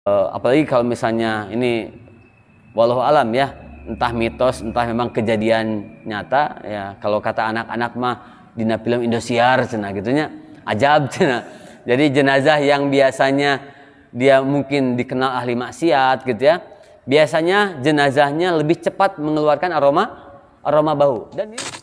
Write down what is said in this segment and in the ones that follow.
Apalagi kalau misalnya ini walau alam ya, entah mitos entah memang kejadian nyata ya. Kalau kata anak-anak mah dina film Indosiar cenah gitunya, ajab cenah. Jadi jenazah yang biasanya dia mungkin dikenal ahli maksiat gitu ya, biasanya jenazahnya lebih cepat mengeluarkan aroma bau. Dan ini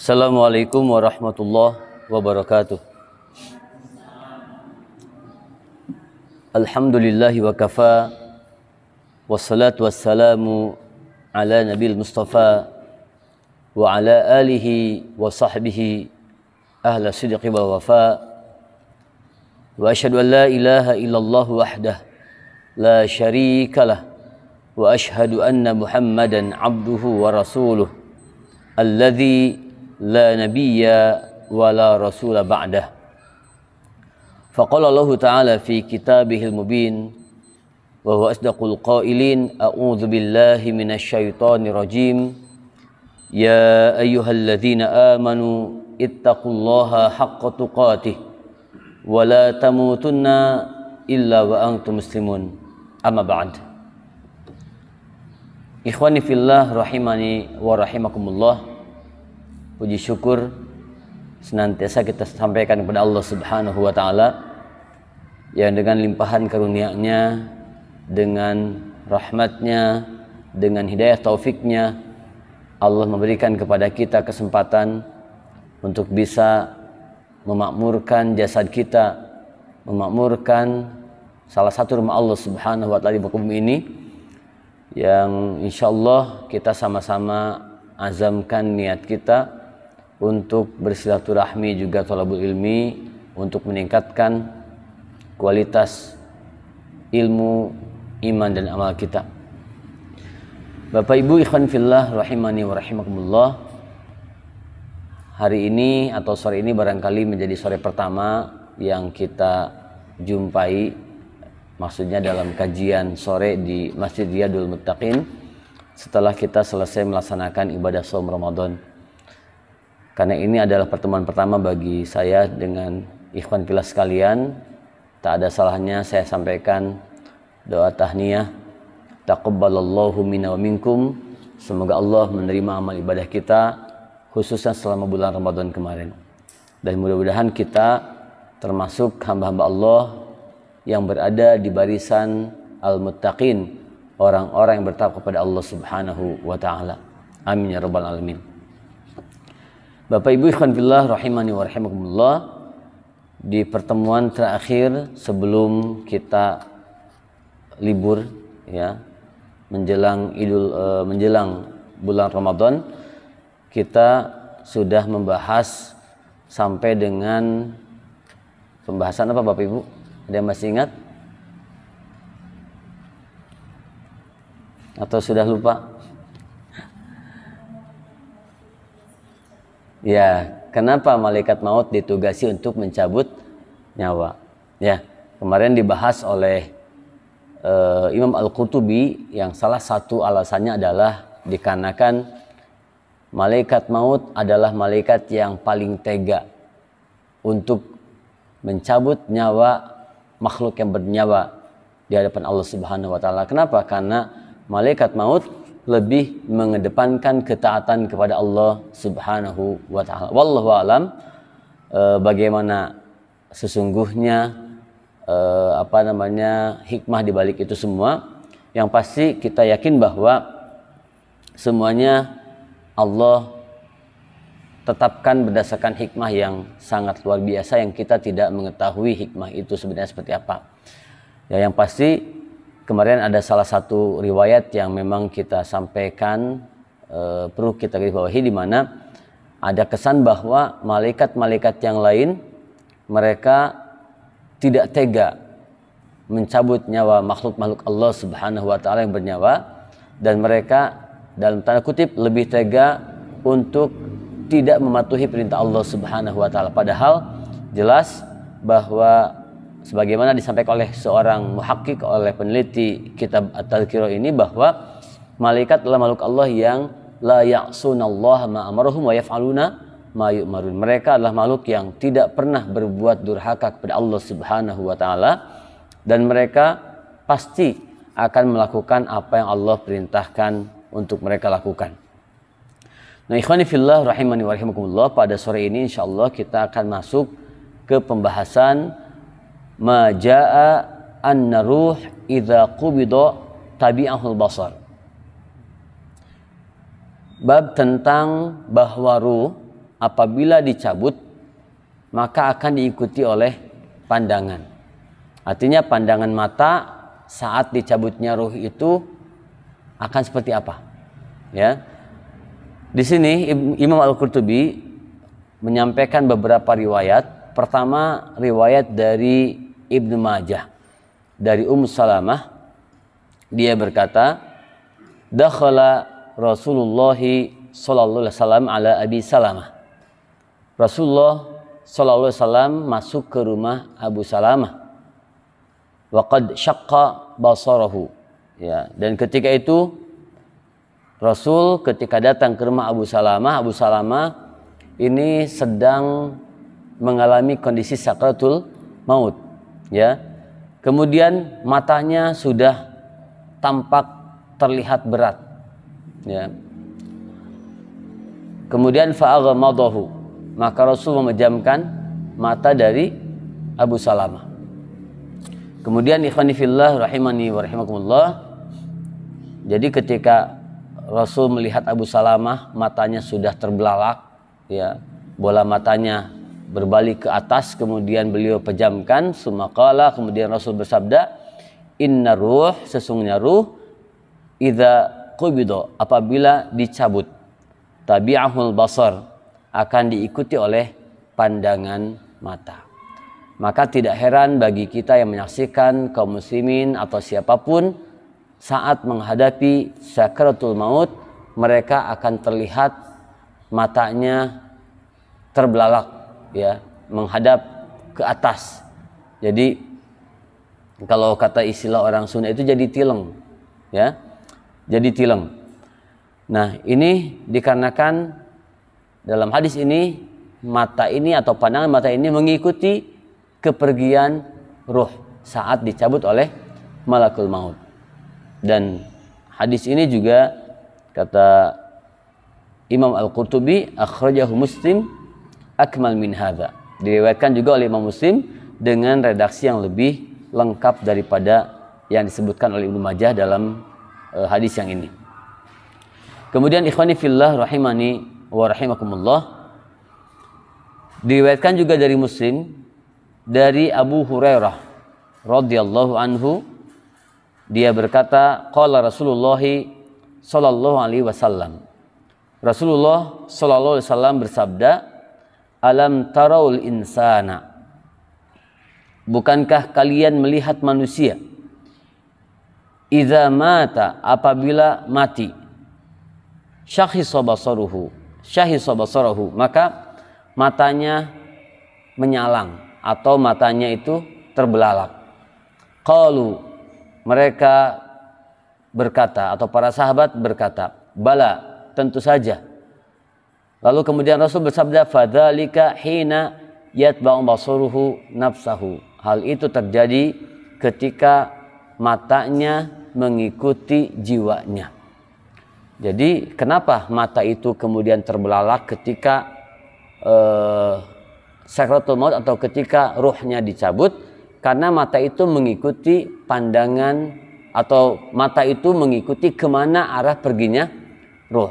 Assalamualaikum warahmatullahi wabarakatuh. Alhamdulillahi wa kafa, wassalatu wassalamu ala nabil mustafa wa ala alihi wa sahbihi ahla sidqi wal wafa, wa ashhadu an la ilaha illallah wahdah la syarika lah, wa ashhadu anna muhammadan abduhu wa rasuluh alladzi la nabiyya wa la rasula ba'dah. Faqala Allah Ta'ala fi kitabihil mubin wa huwa asdaqul qailin, a'udzu billahi minasy syaithanir rajim. Ya ayyuhalladzina amanu ittaqullaha haqqa tuqatih wa la tamutunna illa wa antum muslimun. Amma ba'd. Ikhwani fillah rahimani wa rahimakumullah. Puji syukur senantiasa kita sampaikan kepada Allah Subhanahu wa Ta'ala yang dengan limpahan karunia-Nya, dengan rahmat-Nya, dengan hidayah taufiknya, Allah memberikan kepada kita kesempatan untuk bisa memakmurkan jasad kita, memakmurkan salah satu rumah Allah Subhanahu wa Ta'ala di muka bumi ini, yang insyaallah kita sama-sama azamkan niat kita untuk bersilaturahmi juga thalabul ilmi, untuk meningkatkan kualitas ilmu, iman dan amal kita. Bapak Ibu ikhwan fillah rahimani wa rahimakumullah. Hari ini atau sore ini barangkali menjadi sore pertama yang kita jumpai, maksudnya dalam kajian sore di Masjid Riyadul Muttaqin setelah kita selesai melaksanakan ibadah shaum Ramadan. Karena ini adalah pertemuan pertama bagi saya dengan ikhwan fillah sekalian, tak ada salahnya saya sampaikan doa tahniyah, taqabbalallahu minna wa minkum. Semoga Allah menerima amal ibadah kita khususnya selama bulan Ramadan kemarin, dan mudah-mudahan kita termasuk hamba-hamba Allah yang berada di barisan al-muttaqin, orang-orang yang bertakwa kepada Allah Subhanahu wa Ta'ala. Amin ya rabbal alamin. Bapak Ibu ikhwan fillah rahimani wa rahimakumullah, di pertemuan terakhir sebelum kita libur ya, menjelang menjelang bulan Ramadan, kita sudah membahas sampai dengan pembahasan apa Bapak Ibu? Ada yang masih ingat? Atau sudah lupa? Ya, kenapa malaikat maut ditugasi untuk mencabut nyawa? Ya, kemarin dibahas oleh Imam Al-Qurtubi yang salah satu alasannya adalah dikarenakan malaikat maut adalah malaikat yang paling tega untuk mencabut nyawa makhluk yang bernyawa di hadapan Allah Subhanahu wa Ta'ala. Kenapa? Karena malaikat maut lebih mengedepankan ketaatan kepada Allah Subhanahu wa taala. Wallahu alam bagaimana sesungguhnya hikmah di balik itu semua. Yang pasti kita yakin bahwa semuanya Allah tetapkan berdasarkan hikmah yang sangat luar biasa yang kita tidak mengetahui hikmah itu sebenarnya seperti apa. Ya, yang pasti kemarin ada salah satu riwayat yang memang kita sampaikan perlu kita garisbawahi, di mana ada kesan bahwa malaikat-malaikat yang lain mereka tidak tega mencabut nyawa makhluk-makhluk Allah Subhanahu wa taala yang bernyawa, dan mereka dalam tanda kutip lebih tega untuk tidak mematuhi perintah Allah Subhanahu wa taala. Padahal jelas bahwa sebagaimana disampaikan oleh seorang muhakkik, oleh peneliti kitab At-Tadhkirah ini, bahwa malaikat adalah makhluk Allah yang la ya'sunallaha ma amarahum wa yaf'aluna ma yu'marun. Mereka adalah makhluk yang tidak pernah berbuat durhaka kepada Allah Subhanahu wa taala, dan mereka pasti akan melakukan apa yang Allah perintahkan untuk mereka lakukan. Nah, ikhwani fillah rahimani wa rahimakumullah, pada sore ini insyaallah kita akan masuk ke pembahasan ma jaa anna ruh idza qubida tabi'ahul basar. Bab tentang bahwa ruh apabila dicabut maka akan diikuti oleh pandangan. Artinya pandangan mata saat dicabutnya ruh itu akan seperti apa? Ya. Di sini Imam Al-Qurtubi menyampaikan beberapa riwayat. Pertama, riwayat dari Ibnu Majah dari Ummu Salamah. Dia berkata, dakhala Rasulullah sallallahu alaihi wasallam ala Abi Salamah. Rasulullah sallallahu alaihi wasallam masuk ke rumah Abu Salamah. Wa qad syaqqa basarahu. Ya, dan ketika itu Rasul ketika datang ke rumah Abu Salamah ini sedang mengalami kondisi sakratul maut, ya. Kemudian matanya sudah tampak terlihat berat, ya. Kemudian fa'aghamadahu, maka Rasul memejamkan mata dari Abu Salamah. Kemudian ikhwani fillah rahimani wa rahimakumullah, jadi ketika Rasul melihat Abu Salamah matanya sudah terbelalak, ya, bola matanya berbalik ke atas, kemudian beliau pejamkan, sumaqala, kemudian Rasul bersabda, inna ruh, sesungguhnya ruh, idza qubida, apabila dicabut, tabi'ahul basar, akan diikuti oleh pandangan mata. Maka tidak heran bagi kita yang menyaksikan kaum muslimin atau siapapun saat menghadapi sakratul maut, mereka akan terlihat matanya terbelalak, ya, menghadap ke atas. Jadi kalau kata istilah orang Sunda itu jadi tileng, ya, jadi tileng. Nah, ini dikarenakan dalam hadis ini mata ini atau pandangan mata ini mengikuti kepergian ruh saat dicabut oleh malakul maut. Dan hadis ini juga kata Imam Al-Qurtubi akhrajahu Muslim akmal min hadza, diriwayatkan juga oleh Imam Muslim dengan redaksi yang lebih lengkap daripada yang disebutkan oleh Ibnu Majah dalam hadis yang ini. Kemudian ikhwani fillah rahimani wa rahimakumullah, diriwayatkan juga dari Muslim dari Abu Hurairah radhiyallahu anhu, dia berkata, qala Rasulullah sallallahu alaihi wasallam, Rasulullah sallallahu alaihi wasallam bersabda, alam taraul insana, bukankah kalian melihat manusia, idza mata, apabila mati, syahisa basaruhu, maka matanya menyalang atau matanya itu terbelalak. Qalu, mereka berkata atau para sahabat berkata, bala, tentu saja. Lalu kemudian Rasul bersabda, fadzalika hina yatba'u basaruhu nafsahu, hal itu terjadi ketika matanya mengikuti jiwanya. Jadi kenapa mata itu kemudian terbelalak ketika sakratul maut atau ketika ruhnya dicabut? Karena mata itu mengikuti pandangan atau mata itu mengikuti kemana arah perginya ruh.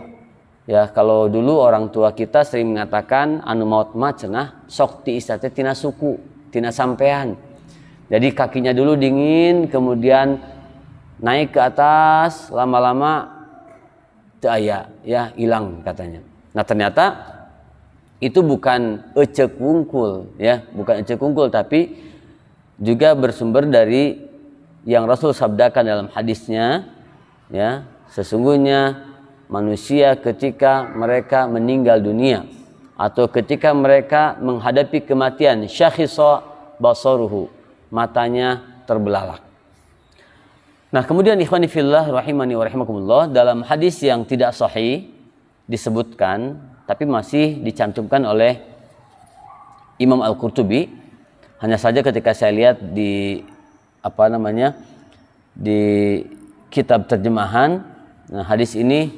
Ya, kalau dulu orang tua kita sering mengatakan anu maut mah cenah sok ti isate tina suku, tina sampean. Jadi kakinya dulu dingin, kemudian naik ke atas, lama-lama aya ya hilang katanya. Nah, ternyata itu bukan ecek wungkul ya, bukan ecek wungkul, tapi juga bersumber dari yang Rasul sabdakan dalam hadisnya ya, sesungguhnya manusia ketika mereka meninggal dunia atau ketika mereka menghadapi kematian, syakhisa basaruhu, matanya terbelalak. Nah, kemudian ikhwani fillah rahimani wa rahimakumullah, dalam hadis yang tidak sahih disebutkan tapi masih dicantumkan oleh Imam Al-Qurtubi. Hanya saja ketika saya lihat di di kitab terjemahan, nah, hadis ini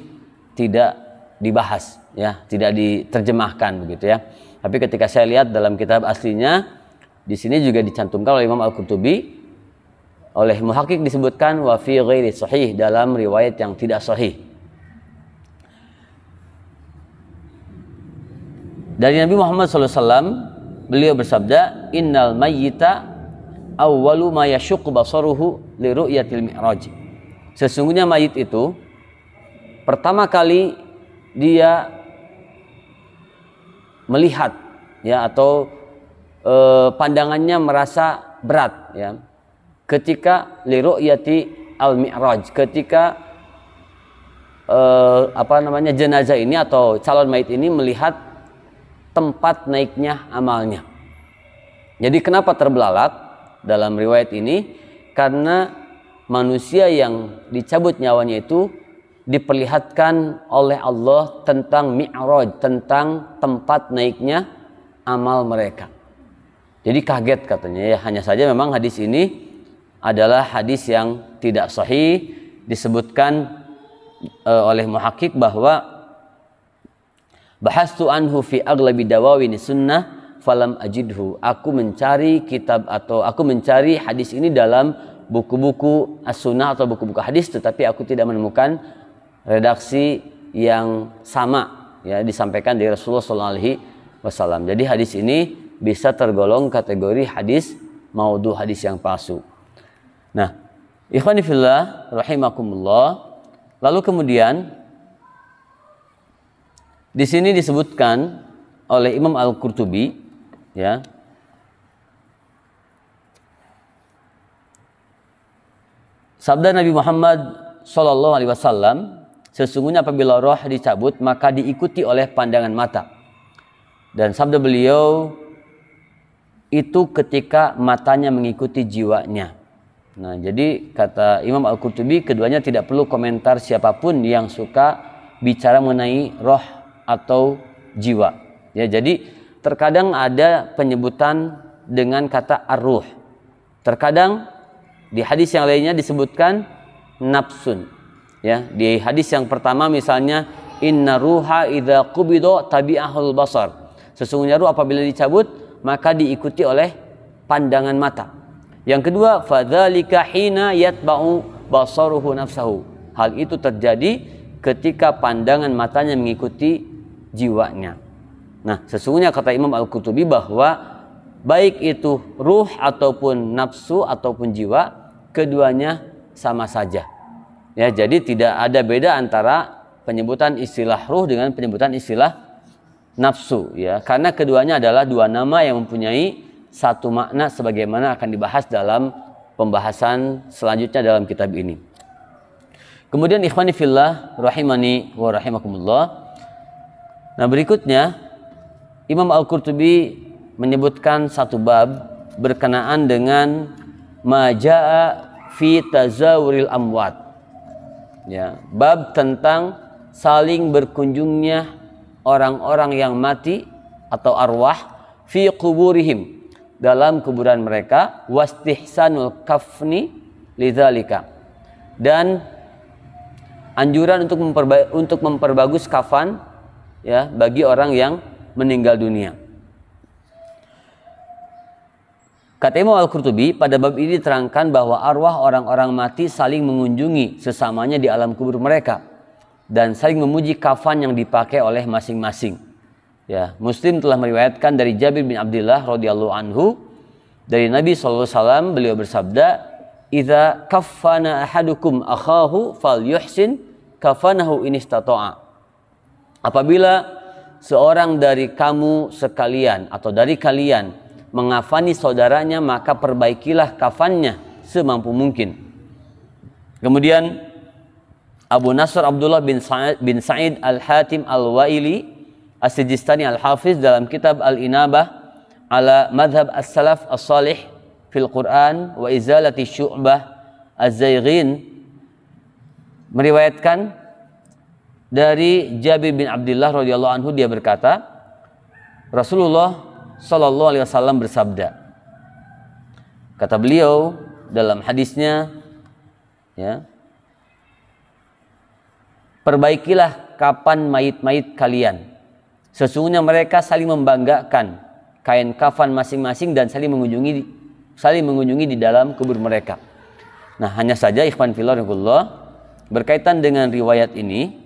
tidak dibahas ya, tidak diterjemahkan begitu ya. Tapi ketika saya lihat dalam kitab aslinya, di sini juga dicantumkan oleh Imam Al-Qurtubi. Oleh muhakkik disebutkan wa fi ghairi sahih, dalam riwayat yang tidak sahih. Dari Nabi Muhammad SAW, beliau bersabda, innal mayyita awwalu ma yashuqqu basaruhu li ru'yatil mi'raj. Sesungguhnya mayit itu pertama kali dia melihat ya, atau pandangannya merasa berat ya, ketika li ru'yati al-mi'raj, ketika jenazah ini atau calon mayit ini melihat tempat naiknya amalnya. Jadi kenapa terbelalak dalam riwayat ini? Karena manusia yang dicabut nyawanya itu diperlihatkan oleh Allah tentang mi'raj, tentang tempat naiknya amal mereka. Jadi kaget katanya ya. Hanya saja memang hadis ini adalah hadis yang tidak sahih. Disebutkan oleh muhakkik bahwa bahastu anhu fi aglabi dawawin sunnah falam ajidhu. Aku mencari kitab atau aku mencari hadis ini dalam buku-buku as-sunnah atau buku-buku hadis, tetapi aku tidak menemukan redaksi yang sama ya disampaikan dari Rasulullah SAW. Jadi hadis ini bisa tergolong kategori hadis maudhu, hadis yang palsu. Nah, ikhwani fillah rahimakumullah. Lalu kemudian di sini disebutkan oleh Imam Al-Qurtubi ya, sabda Nabi Muhammad SAW, sesungguhnya apabila roh dicabut maka diikuti oleh pandangan mata. Dan sabda beliau itu ketika matanya mengikuti jiwanya. Nah, jadi kata Imam Al-Qurtubi, keduanya tidak perlu komentar siapapun yang suka bicara mengenai roh atau jiwa. Ya, jadi terkadang ada penyebutan dengan kata ar-ruh. Terkadang di hadis yang lainnya disebutkan nafsun. Ya, di hadis yang pertama misalnya inna ruha idza qubida tabi'ahul basar. Sesungguhnya ruh apabila dicabut maka diikuti oleh pandangan mata. Yang kedua, fadzalika hina yatba'u basaruhu nafsahu. Hal itu terjadi ketika pandangan matanya mengikuti jiwanya. Nah, sesungguhnya kata Imam Al-Qurtubi bahwa baik itu ruh ataupun nafsu ataupun jiwa, keduanya sama saja. Ya, jadi tidak ada beda antara penyebutan istilah ruh dengan penyebutan istilah nafsu ya, karena keduanya adalah dua nama yang mempunyai satu makna sebagaimana akan dibahas dalam pembahasan selanjutnya dalam kitab ini. Kemudian ikhwani fillah rahimani wa rahimakumullah. Nah, berikutnya Imam Al-Qurtubi menyebutkan satu bab berkenaan dengan majaa fi tazawuril amwat. Ya, bab tentang saling berkunjungnya orang-orang yang mati atau arwah fi quburihim, dalam kuburan mereka, wastihsanul kafni lidzalika, dan anjuran untuk memperbagus kafan ya bagi orang yang meninggal dunia. Kata Imam Al-Qurtubi, pada bab ini diterangkan bahwa arwah orang-orang mati saling mengunjungi sesamanya di alam kubur mereka dan saling memuji kafan yang dipakai oleh masing-masing. Ya, Muslim telah meriwayatkan dari Jabir bin Abdullah radhiyallahu anhu dari Nabi SAW, beliau bersabda, "Idza kaffana ahadukum akhahu falyuhsin kafanahu in istata'a." Apabila seorang dari kamu sekalian atau dari kalian mengafani saudaranya, maka perbaikilah kafannya semampu mungkin. Kemudian Abu Nasr Abdullah bin Sa'id Al-Hatim Al-Waili As-Sijistani Al-Hafiz dalam kitab Al-Inabah ala Madhab As-Salaf As-Salih fil Quran wa Izalati Syu'bah Az-Zayghin meriwayatkan dari Jabir bin Abdullah radhiyallahu anhu, dia berkata, Rasulullah Sallallahu Alaihi Wasallam bersabda, kata beliau dalam hadisnya, ya, perbaikilah kapan mayit-mayit kalian. Sesungguhnya mereka saling membanggakan kain kafan masing-masing dan saling mengunjungi di dalam kubur mereka. Nah, hanya saja ikhwan fillah berkaitan dengan riwayat ini,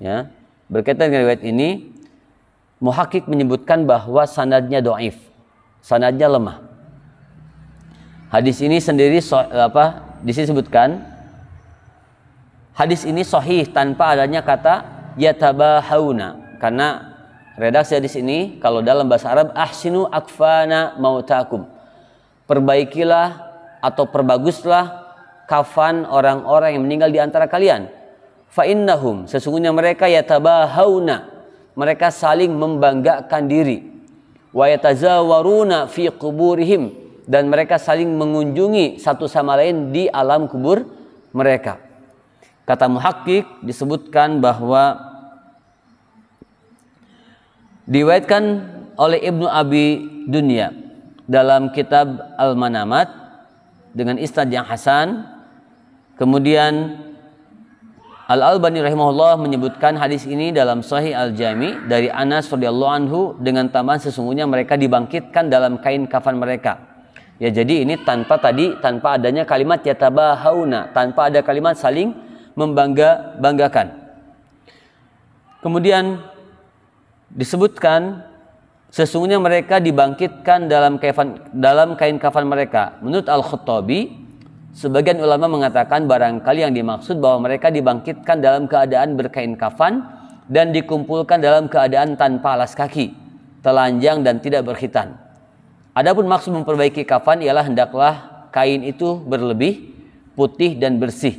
ya, Muhakkik menyebutkan bahwa sanadnya dhaif, sanadnya lemah. Hadis ini sendiri disebutkan hadis ini sahih tanpa adanya kata yatabahawna, karena redaksi hadis ini kalau dalam bahasa Arab ahsinu akfana mautakum, perbaikilah atau perbaguslah kafan orang-orang yang meninggal di antara kalian. Fa innahum, sesungguhnya mereka yatabahawna, mereka saling membanggakan diri, wa yatazawaruna fi quburihim, dan mereka saling mengunjungi satu sama lain di alam kubur mereka. Kata muhakkik disebutkan bahwa diriwayatkan oleh Ibnu Abi Dunya dalam kitab Al-Manamat dengan isnad yang hasan. Kemudian Al-Albani rahimahullah menyebutkan hadis ini dalam Sahih Al-Jami dari Anas radhiyallahu anhu dengan tambahan sesungguhnya mereka dibangkitkan dalam kain kafan mereka. Ya, jadi ini tanpa adanya kalimat yatabahawna, tanpa ada kalimat saling membanggakan. Kemudian disebutkan sesungguhnya mereka dibangkitkan dalam kain kafan mereka. Menurut Al-Khattabi, sebagian ulama mengatakan barangkali yang dimaksud bahwa mereka dibangkitkan dalam keadaan berkain kafan dan dikumpulkan dalam keadaan tanpa alas kaki, telanjang dan tidak berkhitan. Adapun maksud memperbaiki kafan ialah hendaklah kain itu berlebih, putih dan bersih.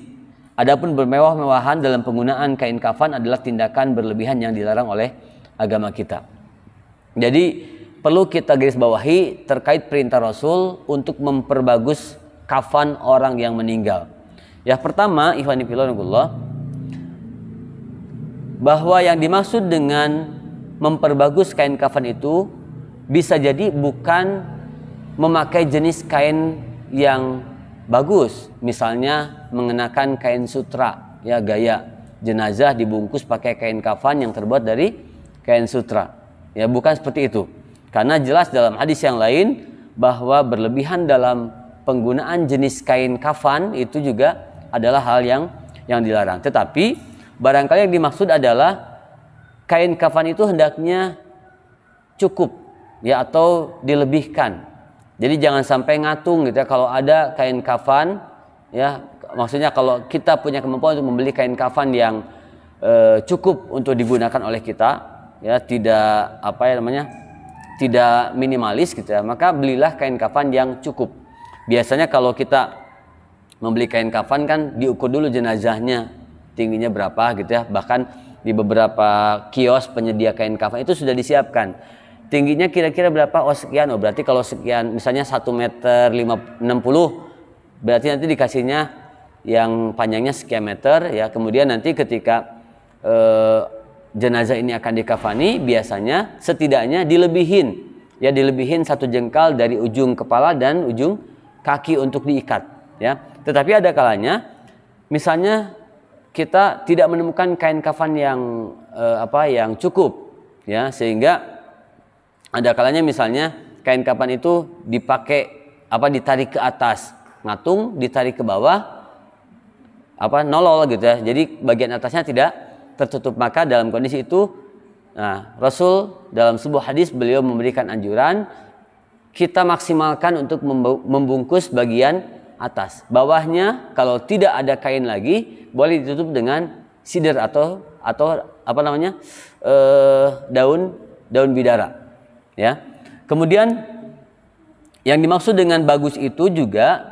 Adapun bermewah-mewahan dalam penggunaan kain kafan adalah tindakan berlebihan yang dilarang oleh agama kita. Jadi perlu kita garis bawahi terkait perintah Rasul untuk memperbagus kafan orang yang meninggal. Yang pertama, ikhwani fillah, bahwa yang dimaksud dengan memperbagus kain kafan itu bisa jadi bukan memakai jenis kain yang bagus, misalnya mengenakan kain sutra, ya, gaya jenazah dibungkus pakai kain kafan yang terbuat dari kain sutra. Ya, bukan seperti itu. Karena jelas dalam hadis yang lain bahwa berlebihan dalam penggunaan jenis kain kafan itu juga adalah hal yang dilarang. Tetapi barangkali yang dimaksud adalah kain kafan itu hendaknya cukup, ya, atau dilebihkan. Jadi jangan sampai ngatung gitu ya. Kalau ada kain kafan, ya, maksudnya kalau kita punya kemampuan untuk membeli kain kafan yang cukup untuk digunakan oleh kita, ya, tidak tidak minimalis gitu ya, maka belilah kain kafan yang cukup. Biasanya kalau kita membeli kain kafan kan diukur dulu jenazahnya tingginya berapa gitu ya. Bahkan di beberapa kios penyedia kain kafan itu sudah disiapkan. Tingginya kira-kira berapa? Oh sekian. Oh berarti kalau sekian, misalnya 1 meter 60, berarti nanti dikasihnya yang panjangnya sekian meter ya. Kemudian nanti ketika jenazah ini akan dikafani, biasanya setidaknya dilebihin 1 jengkal dari ujung kepala dan ujung kaki untuk diikat, ya. Tetapi ada kalanya misalnya kita tidak menemukan kain kafan yang yang cukup, ya, sehingga ada kalanya misalnya kain kafan itu dipakai ditarik ke atas, ngatung, ditarik ke bawah, nolol gitu ya. Jadi bagian atasnya tidak tertutup. Maka dalam kondisi itu, Rasul dalam sebuah hadis beliau memberikan anjuran kita maksimalkan untuk membungkus bagian atas. Bawahnya kalau tidak ada kain lagi boleh ditutup dengan sidr atau daun bidara. Ya. Kemudian yang dimaksud dengan bagus itu juga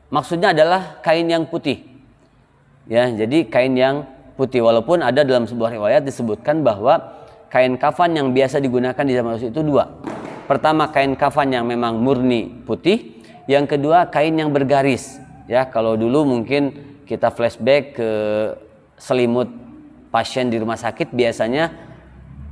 maksudnya adalah kain yang putih. Ya, jadi kain yang putih, walaupun ada dalam sebuah riwayat disebutkan bahwa kain kafan yang biasa digunakan di zaman Rasul itu dua. Pertama, kain kafan yang memang murni putih, yang kedua kain yang bergaris. Ya, kalau dulu mungkin kita flashback ke selimut pasien di rumah sakit biasanya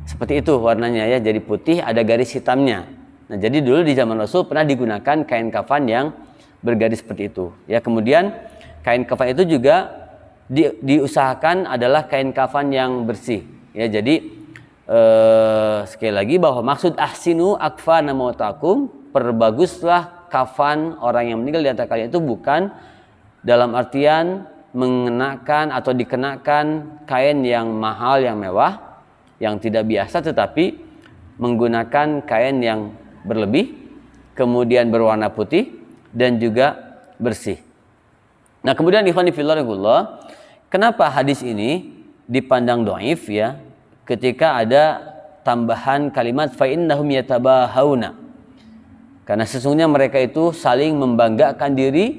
seperti itu warnanya, ya, jadi putih ada garis hitamnya. Nah, jadi dulu di zaman Rasul pernah digunakan kain kafan yang bergaris seperti itu. Ya, kemudian kain kafan itu juga diusahakan adalah kain kafan yang bersih. Ya, jadi sekali lagi bahwa maksud ahsinu akfana mautakum, perbaguslah kafan orang yang meninggal di antara kalian, itu bukan dalam artian mengenakan atau dikenakan kain yang mahal, yang mewah, yang tidak biasa, tetapi menggunakan kain yang berlebih, kemudian berwarna putih dan juga bersih. Nah, kemudian ikhwani fillah, kenapa hadis ini dipandang dhaif, ya? Ketika ada tambahan kalimat fa innahum yatabahawna, karena sesungguhnya mereka itu saling membanggakan diri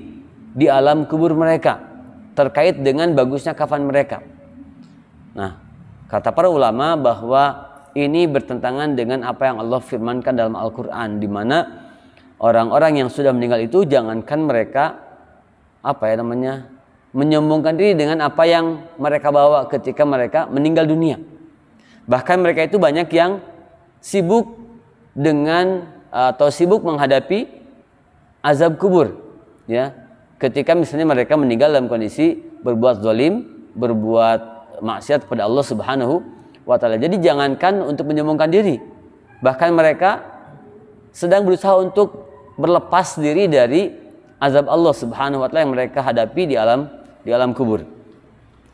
di alam kubur mereka terkait dengan bagusnya kafan mereka. Nah, kata para ulama bahwa ini bertentangan dengan apa yang Allah firmankan dalam Al-Quran, di mana orang-orang yang sudah meninggal itu jangankan mereka menyombongkan diri dengan apa yang mereka bawa ketika mereka meninggal dunia. Bahkan mereka itu banyak yang sibuk menghadapi azab kubur, ya. Ketika misalnya mereka meninggal dalam kondisi berbuat zalim, berbuat maksiat kepada Allah Subhanahu wa taala. Jadi jangankan untuk menyombongkan diri, bahkan mereka sedang berusaha untuk berlepas diri dari azab Allah Subhanahu wa taala yang mereka hadapi di alam kubur.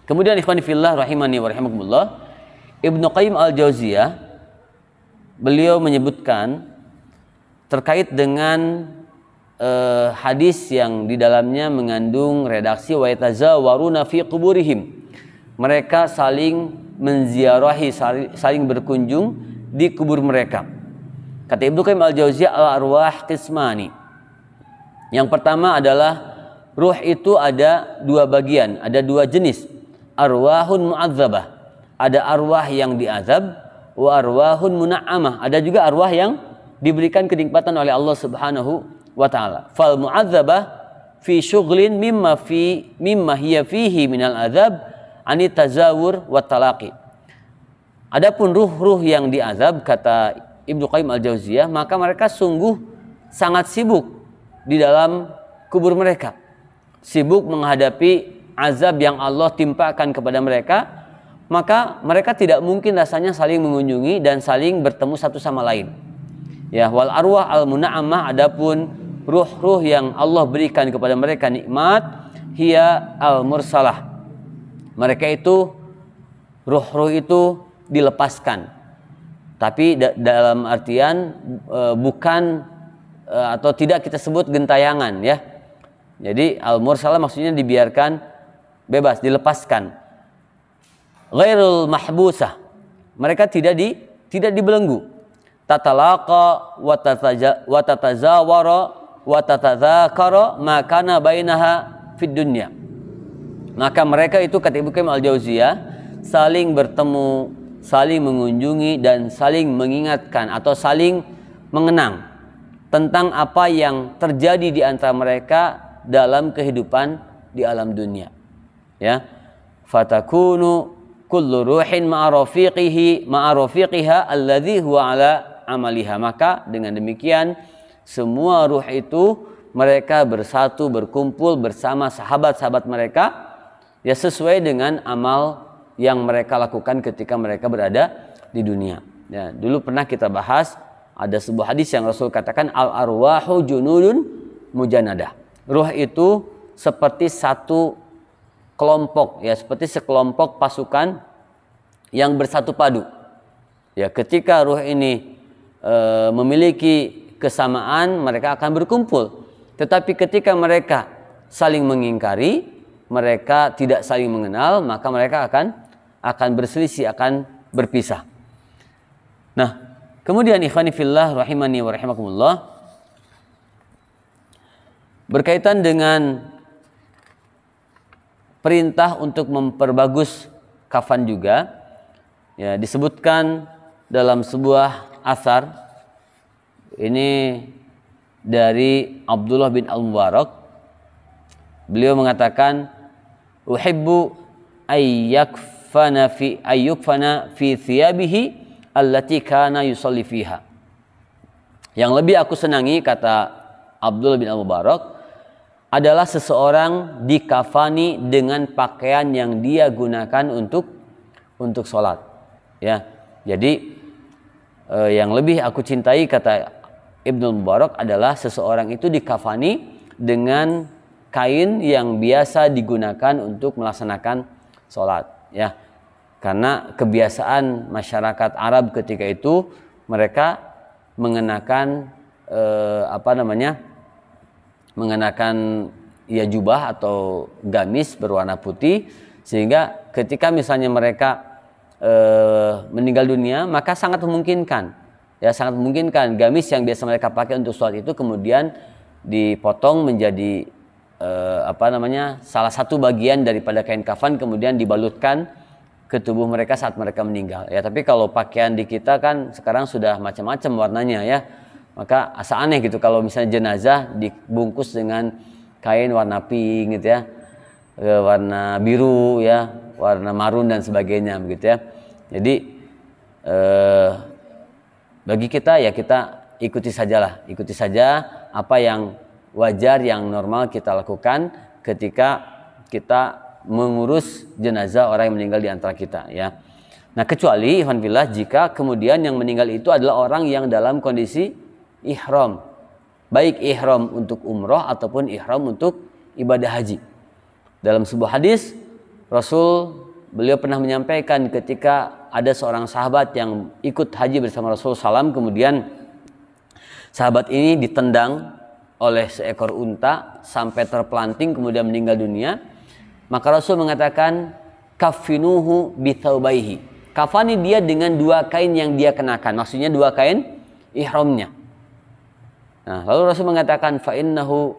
Kemudian ikhwani fillah rahimani wa rahimakumullah, Ibnu Qayyim al-Jauziyah beliau menyebutkan terkait dengan hadis yang di dalamnya mengandung redaksi wa yatazawaruna fi quburihim, mereka saling menziarahi, saling berkunjung di kubur mereka. Kata Ibnu Qayyim al-Jauziyah, al-arwah qismani. Yang pertama adalah ruh itu ada dua bagian, ada dua jenis. Arwahun mu'adzabah, ada arwah yang diazab, wa arwahun muna'amah, ada juga arwah yang diberikan kenikmatan oleh Allah Subhanahu wa taala. Fal mu'adzabah fi syughlin mimma hiya fihi minal azab ani tazawur wa talaqi. Adapun ruh-ruh yang diazab, kata Ibnu Qayyim al-Jauziyah, maka mereka sungguh sangat sibuk di dalam kubur mereka, sibuk menghadapi azab yang Allah timpakan kepada mereka. Maka mereka tidak mungkin rasanya saling mengunjungi dan saling bertemu satu sama lain. Ya, wal arwah al muna'amah, adapun ruh-ruh yang Allah berikan kepada mereka nikmat, hiya al mursalah. Mereka itu, ruh-ruh itu dilepaskan. Tapi dalam artian bukan atau tidak kita sebut gentayangan, ya. Jadi al mursalah maksudnya dibiarkan bebas, dilepaskan. Ghairul mahbusah, mereka tidak dibelenggu. Tatalaqa wa tatazawara wa tatadzakara ma kana bainaha fid dunya. Maka mereka itu, kata Ibnu Qayyim al-Jauziyah, saling bertemu, saling mengunjungi dan saling mengingatkan atau saling mengenang tentang apa yang terjadi di antara mereka dalam kehidupan di alam dunia. Ya. Fatakunu kullu ruhin ma'arafiqiha alladhi huwa ala amaliha. Maka dengan demikian semua ruh itu mereka bersatu, berkumpul bersama sahabat-sahabat mereka ya sesuai dengan amal yang mereka lakukan ketika mereka berada di dunia. Ya, dulu pernah kita bahas ada sebuah hadis yang Rasul katakan al arwahu junudun mujanadah. Ruh itu seperti satu kelompok, ya seperti sekelompok pasukan yang bersatu padu. Ya, ketika ruh ini memiliki kesamaan, mereka akan berkumpul. Tetapi ketika mereka saling mengingkari, mereka tidak saling mengenal, maka mereka akan berselisih, akan berpisah. Nah, kemudian ikhwani fillah rahimani wa rahimakumullah, berkaitan dengan perintah untuk memperbagus kafan juga, ya disebutkan dalam sebuah asar ini dari Abdullah bin Al-Mubarak. Beliau mengatakan, uhibbu ayyukfana fi thiyabihi allati kana yusalli fiha. Yang lebih aku senangi, kata Abdullah bin Al-Mubarak, adalah seseorang dikafani dengan pakaian yang dia gunakan untuk sholat. Ya, jadi yang lebih aku cintai, kata Ibnu Mubarak, adalah seseorang itu dikafani dengan kain yang biasa digunakan untuk melaksanakan sholat. Ya, karena kebiasaan masyarakat Arab ketika itu mereka mengenakan mengenakan ya jubah atau gamis berwarna putih, sehingga ketika misalnya mereka meninggal dunia, maka sangat memungkinkan gamis yang biasa mereka pakai untuk sholat itu kemudian dipotong menjadi salah satu bagian daripada kain kafan, kemudian dibalutkan ke tubuh mereka saat mereka meninggal. Ya, tapi kalau pakaian di kita kan sekarang sudah macam-macam warnanya, ya, maka asa aneh gitu kalau misalnya jenazah dibungkus dengan kain warna pink gitu, ya, warna biru, ya, warna marun dan sebagainya begitu, ya. Jadi bagi kita, ya kita ikuti saja apa yang wajar, yang normal kita lakukan ketika kita mengurus jenazah orang yang meninggal di antara kita, ya. Nah, kecuali alhamdulillah jika kemudian yang meninggal itu adalah orang yang dalam kondisi ihram, baik ihram untuk umroh ataupun ihram untuk ibadah haji. Dalam sebuah hadis beliau pernah menyampaikan ketika ada seorang sahabat yang ikut haji bersama Rasulullah SAW, kemudian sahabat ini ditendang oleh seekor unta sampai terpelanting kemudian meninggal dunia, maka Rasul mengatakan kafinuhu bithaubaihi, kafani dia dengan dua kain yang dia kenakan, maksudnya dua kain ihramnya. Nah, lalu Rasul mengatakan fa innahu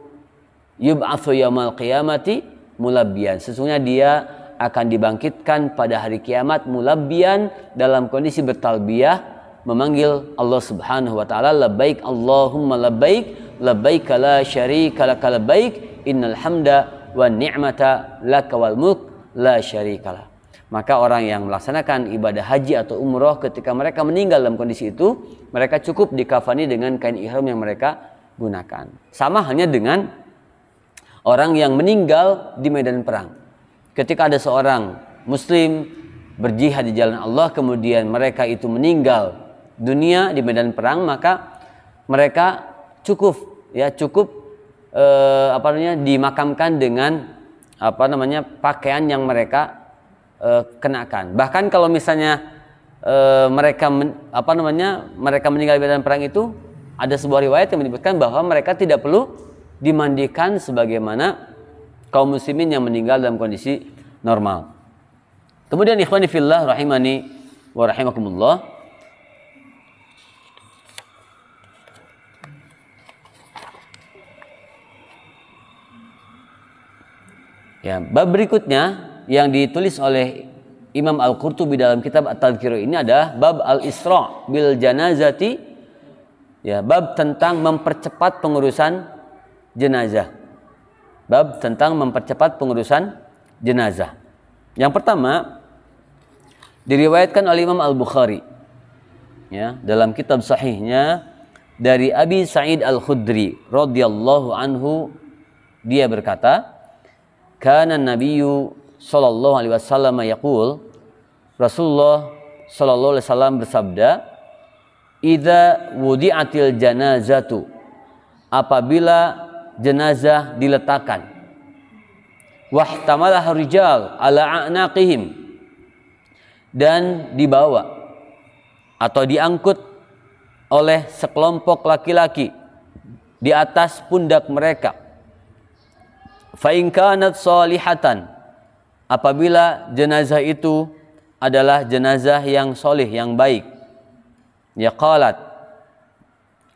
yub'atsu yaumil qiyamati mulabbiyan, sesungguhnya dia akan dibangkitkan pada hari kiamat mulabbiyan, dalam kondisi bertalbiyah, memanggil Allah Subhanahu wa taala, labbaik Allahumma labbaik, labbaik la syarika lak labbaik, innal hamda wan ni'mata lak wal mulk la syarikalah. Maka orang yang melaksanakan ibadah haji atau umroh ketika mereka meninggal dalam kondisi itu, mereka cukup dikafani dengan kain ihram yang mereka gunakan. Sama halnya dengan orang yang meninggal di medan perang. Ketika ada seorang muslim berjihad di jalan Allah, kemudian mereka itu meninggal dunia di medan perang, maka mereka cukup dimakamkan dengan pakaian yang mereka kenakan. Bahkan kalau misalnya mereka meninggal di medan perang itu, ada sebuah riwayat yang menyebutkan bahwa mereka tidak perlu dimandikan sebagaimana kaum muslimin yang meninggal dalam kondisi normal. Kemudian ikhwani fillah rahimani wa rahimakumullah, ya, bab berikutnya yang ditulis oleh Imam Al-Qurtubi dalam kitab At-Tadhkir ini adalah bab al-isra' bil janazati, ya, bab tentang mempercepat pengurusan jenazah. Bab tentang mempercepat pengurusan jenazah. Yang pertama diriwayatkan oleh Imam Al-Bukhari, ya, dalam kitab sahihnya dari Abi Sa'id Al-Khudri radhiyallahu anhu, dia berkata, kana Nabiyyu sallallahu alaihi wasallam yaqul, Rasulullah sallallahu alaihi wasallam bersabda, idza wudi'atil janazatu, apabila jenazah diletakkan, wahtamalah rijal ala a'naqihim, dan dibawa atau diangkut oleh sekelompok laki-laki di atas pundak mereka, fa in kanat salihatan, apabila jenazah itu adalah jenazah yang solih, yang baik, ya qalat,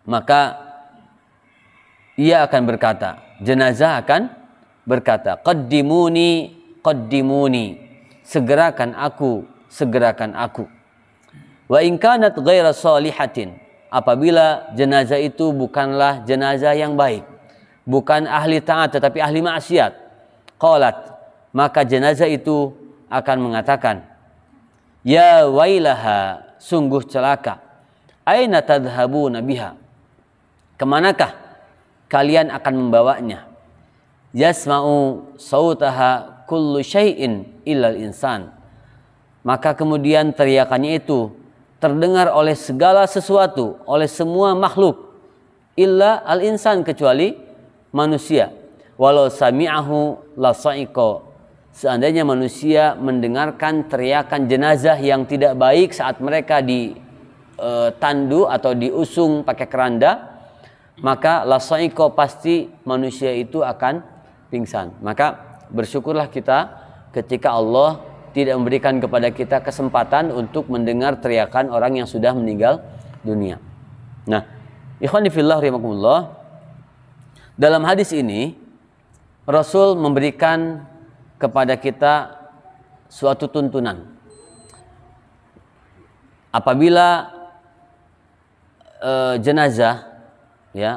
maka ia akan berkata, jenazah akan berkata, qaddimuni qaddimuni, segerakan aku, segerakan aku. Wa in kanat ghaira salihatin, apabila jenazah itu bukanlah jenazah yang baik, bukan ahli taat tetapi ahli maksiat, qalat, maka jenazah itu akan mengatakan, ya wailaha, sungguh celaka, aina tadhhabuna biha, kemanakah kalian akan membawanya, yasma'u sautaha kullu syai'in illal insan, maka kemudian teriakannya itu terdengar oleh segala sesuatu, oleh semua makhluk, illa al insan, kecuali manusia. Walau sami'ahu la sa'iqa, seandainya manusia mendengarkan teriakan jenazah yang tidak baik saat mereka ditandu atau diusung pakai keranda, maka la sa'iqa, pasti manusia itu akan pingsan. Maka bersyukurlah kita ketika Allah tidak memberikan kepada kita kesempatan untuk mendengar teriakan orang yang sudah meninggal dunia. Nah, ikhwani fillah rahimakumullah, dalam hadis ini Rasul memberikan kepada kita suatu tuntunan. Apabila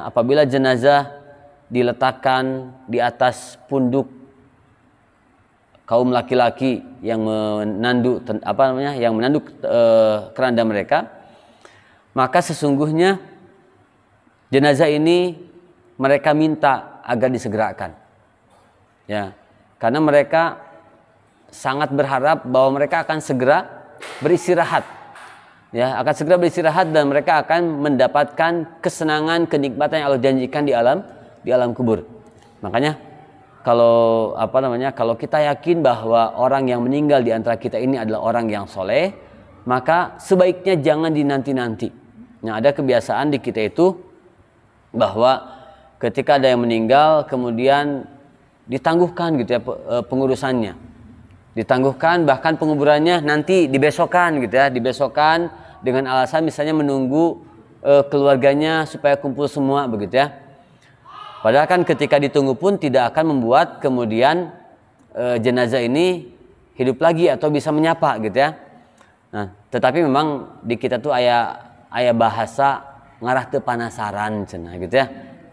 apabila jenazah diletakkan di atas punduk kaum laki-laki yang menanduk keranda mereka, maka sesungguhnya jenazah ini mereka minta agar disegerakan, ya, karena mereka sangat berharap bahwa mereka akan segera beristirahat, ya, akan segera beristirahat, dan mereka akan mendapatkan kesenangan, kenikmatan yang Allah janjikan di alam kubur. Makanya kalau kita yakin bahwa orang yang meninggal di antara kita ini adalah orang yang soleh, maka sebaiknya jangan dinanti-nanti. Nah, ada kebiasaan di kita itu bahwa ketika ada yang meninggal kemudian ditangguhkan gitu ya, pengurusannya ditangguhkan, bahkan penguburannya nanti dibesokkan gitu ya, dibesokkan dengan alasan misalnya menunggu keluarganya supaya kumpul semua begitu ya. Padahal kan ketika ditunggu pun tidak akan membuat kemudian jenazah ini hidup lagi atau bisa menyapa gitu ya. Nah, tetapi memang di kita tuh aya bahasa ngarah teu panasaran cenah gitu ya.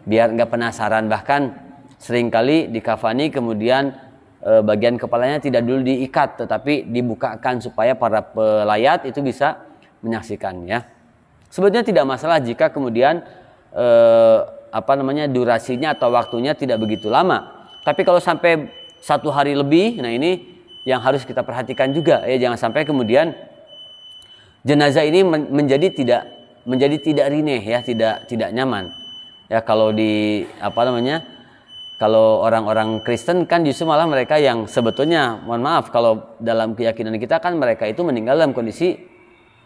Biar enggak penasaran, bahkan seringkali dikafani kemudian bagian kepalanya tidak dulu diikat tetapi dibukakan supaya para pelayat itu bisa menyaksikan ya. Sebetulnya tidak masalah jika kemudian durasinya atau waktunya tidak begitu lama. Tapi kalau sampai 1 hari lebih, nah ini yang harus kita perhatikan juga ya, jangan sampai kemudian jenazah ini menjadi tidak rineh ya, tidak nyaman. Ya kalau kalau orang-orang Kristen kan justru malah mereka yang sebetulnya, mohon maaf, kalau dalam keyakinan kita kan mereka itu meninggal dalam kondisi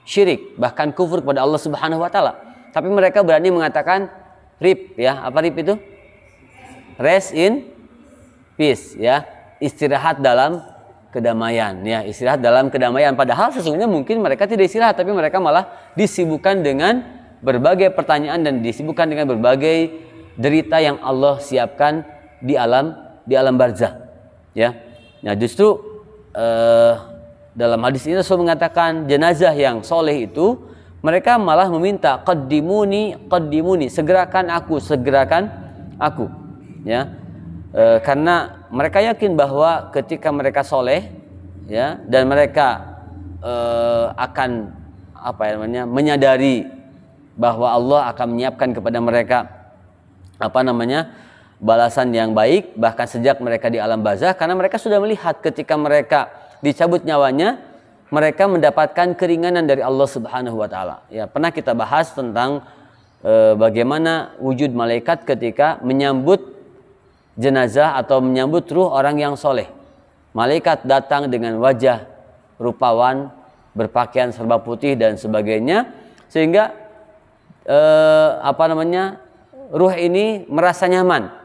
syirik, bahkan kufur kepada Allah Subhanahu wa taala. Tapi mereka berani mengatakan RIP ya, apa RIP itu? Rest in peace ya, istirahat dalam kedamaian ya, istirahat dalam kedamaian. Padahal sesungguhnya mungkin mereka tidak istirahat, tapi mereka malah disibukkan dengan berbagai pertanyaan dan disibukkan dengan berbagai derita yang Allah siapkan di alam barzah ya. Nah, justru dalam hadis ini Rasul mengatakan jenazah yang soleh itu mereka malah meminta qaddimuni, segerakan aku ya. Karena mereka yakin bahwa ketika mereka soleh ya, dan mereka akan menyadari bahwa Allah akan menyiapkan kepada mereka balasan yang baik bahkan sejak mereka di alam barzakh, karena mereka sudah melihat ketika mereka dicabut nyawanya, mereka mendapatkan keringanan dari Allah Subhanahu wa taala. Ya, pernah kita bahas tentang bagaimana wujud malaikat ketika menyambut jenazah atau menyambut ruh orang yang soleh. Malaikat datang dengan wajah rupawan, berpakaian serba putih dan sebagainya, sehingga ruh ini merasa nyaman.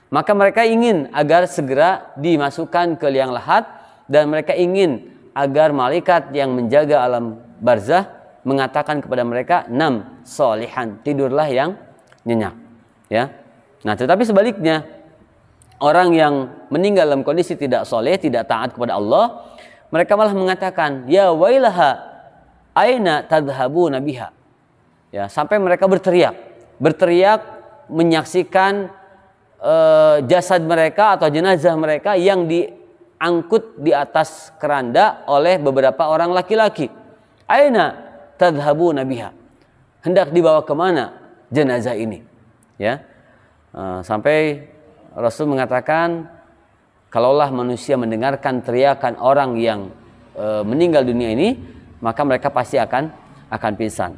Maka mereka ingin agar segera dimasukkan ke liang lahat, dan mereka ingin agar malaikat yang menjaga alam barzakh mengatakan kepada mereka, nam solihan, tidurlah yang nyenyak. Ya. Nah, tetapi sebaliknya, orang yang meninggal dalam kondisi tidak soleh, tidak taat kepada Allah, mereka malah mengatakan, ya wailaha, aina tadhhabuna biha. Ya, sampai mereka berteriak menyaksikan jasad mereka atau jenazah mereka yang diangkut di atas keranda oleh beberapa orang laki-laki. Aina tadhhabuna biha, hendak dibawa kemana jenazah ini? Ya, sampai Rasul mengatakan, kalaulah manusia mendengarkan teriakan orang yang meninggal dunia ini, maka mereka pasti akan pingsan.